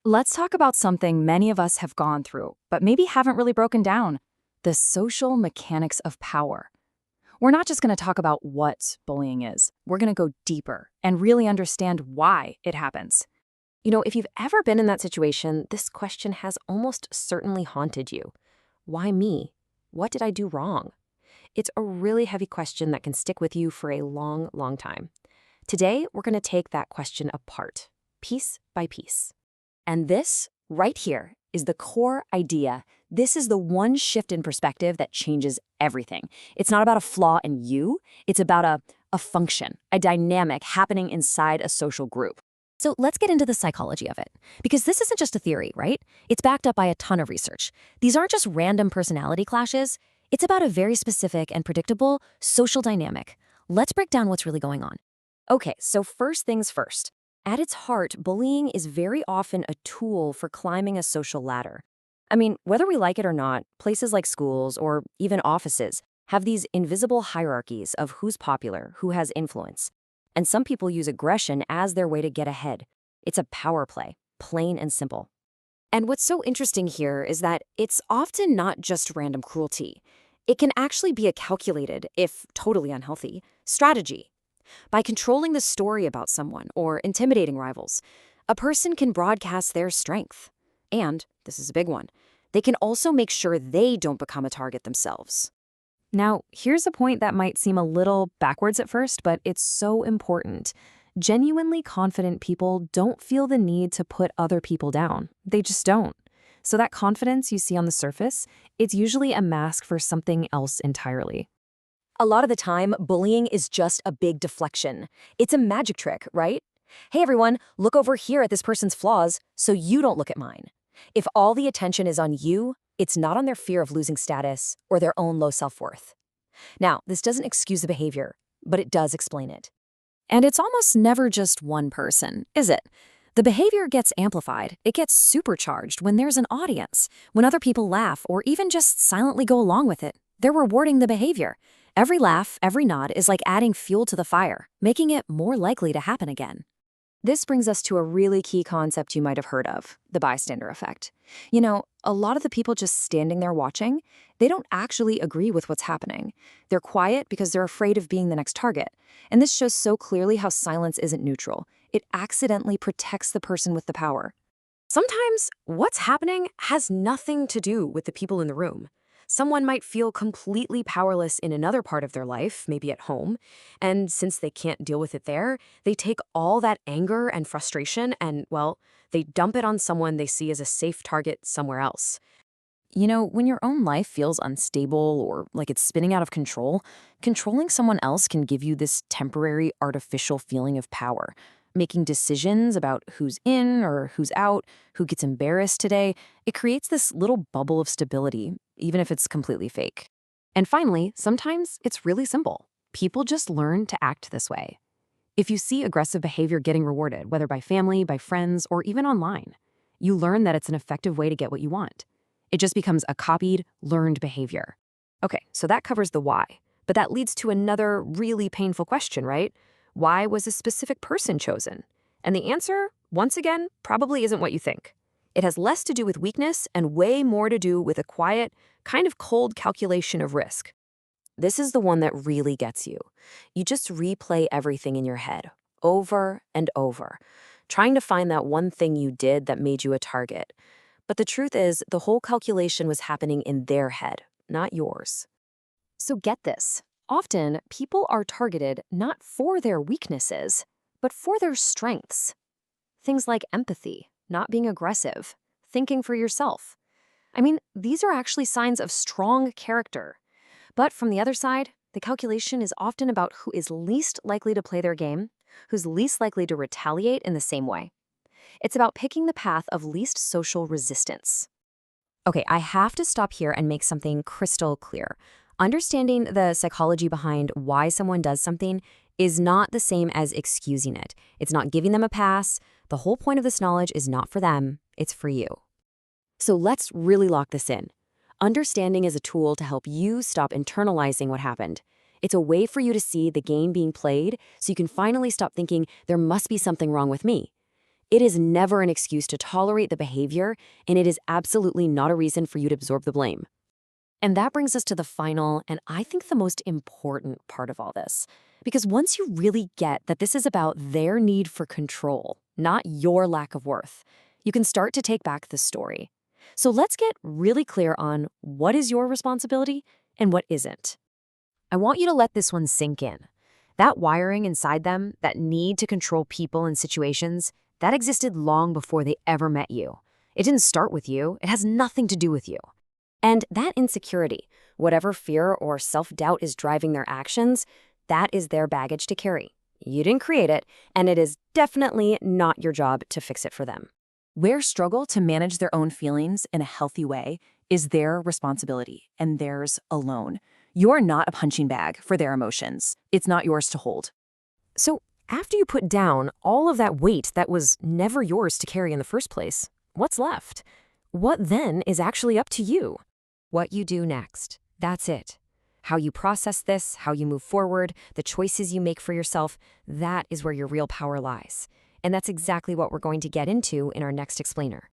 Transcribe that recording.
Let's talk about something many of us have gone through, but maybe haven't really broken down: the social mechanics of power. We're not just going to talk about what bullying is, we're going to go deeper and really understand why it happens. If you've ever been in that situation, this question has almost certainly haunted you. Why me? What did I do wrong? It's a really heavy question that can stick with you for a long, long time. Today, we're going to take that question apart, piece by piece. And this, right here, is the core idea. This is the one shift in perspective that changes everything. It's not about a flaw in you, it's about a function, a dynamic happening inside a social group. So let's get into the psychology of it, because this isn't just a theory, right? It's backed up by a ton of research. These aren't just random personality clashes. It's about a very specific and predictable social dynamic. Let's break down what's really going on. Okay, so first things first. At its heart, bullying is very often a tool for climbing a social ladder. I mean, whether we like it or not, places like schools or even offices have these invisible hierarchies of who's popular, who has influence. And some people use aggression as their way to get ahead. It's a power play, plain and simple. And what's so interesting here is that it's often not just random cruelty. It can actually be a calculated, if totally unhealthy, strategy. By controlling the story about someone or intimidating rivals, a person can broadcast their strength. And, this is a big one, they can also make sure they don't become a target themselves. Now, here's a point that might seem a little backwards at first, but it's so important. Genuinely confident people don't feel the need to put other people down. They just don't. So that confidence you see on the surface, it's usually a mask for something else entirely. A lot of the time, bullying is just a big deflection. It's a magic trick, right? Hey everyone, look over here at this person's flaws so you don't look at mine. If all the attention is on you, it's not on their fear of losing status or their own low self-worth. Now, this doesn't excuse the behavior, but it does explain it. And it's almost never just one person, is it? The behavior gets amplified. It gets supercharged when there's an audience, when other people laugh or even just silently go along with it. They're rewarding the behavior. Every laugh, every nod is like adding fuel to the fire, making it more likely to happen again. This brings us to a really key concept you might have heard of, the bystander effect. A lot of the people just standing there watching, they don't actually agree with what's happening. They're quiet because they're afraid of being the next target. And this shows so clearly how silence isn't neutral. It accidentally protects the person with the power. Sometimes what's happening has nothing to do with the people in the room. Someone might feel completely powerless in another part of their life, maybe at home, and since they can't deal with it there, they take all that anger and frustration and, well, they dump it on someone they see as a safe target somewhere else. When your own life feels unstable or like it's spinning out of control, controlling someone else can give you this temporary, artificial feeling of power. Making decisions about who's in or who's out, who gets embarrassed today, it creates this little bubble of stability, even if it's completely fake. And finally, sometimes it's really simple. People just learn to act this way. If you see aggressive behavior getting rewarded, whether by family, by friends, or even online, you learn that it's an effective way to get what you want. It just becomes a copied, learned behavior. Okay, so that covers the why. But that leads to another really painful question, right? Why was a specific person chosen? And the answer, once again, probably isn't what you think. It has less to do with weakness and way more to do with a quiet, kind of cold calculation of risk. This is the one that really gets you. You just replay everything in your head, over and over, trying to find that one thing you did that made you a target. But the truth is, the whole calculation was happening in their head, not yours. So get this. Often, people are targeted not for their weaknesses, but for their strengths. Things like empathy, not being aggressive, thinking for yourself. I mean, these are actually signs of strong character. But from the other side, the calculation is often about who is least likely to play their game, who's least likely to retaliate in the same way. It's about picking the path of least social resistance. Okay, I have to stop here and make something crystal clear. Understanding the psychology behind why someone does something is not the same as excusing it. It's not giving them a pass. The whole point of this knowledge is not for them, it's for you. So let's really lock this in. Understanding is a tool to help you stop internalizing what happened. It's a way for you to see the game being played so you can finally stop thinking there must be something wrong with me. It is never an excuse to tolerate the behavior, and it is absolutely not a reason for you to absorb the blame. And that brings us to the final, and I think the most important part of all this. Because once you really get that this is about their need for control, not your lack of worth, you can start to take back the story. So let's get really clear on what is your responsibility and what isn't. I want you to let this one sink in. That wiring inside them, that need to control people and situations, that existed long before they ever met you. It didn't start with you. It has nothing to do with you. And that insecurity, whatever fear or self-doubt is driving their actions, that is their baggage to carry. You didn't create it, and it is definitely not your job to fix it for them. Their struggle to manage their own feelings in a healthy way is their responsibility and theirs alone. You're not a punching bag for their emotions. It's not yours to hold. So after you put down all of that weight that was never yours to carry in the first place, what's left? What then is actually up to you? What you do next. That's it. How you process this, how you move forward, the choices you make for yourself, that is where your real power lies. And that's exactly what we're going to get into in our next explainer.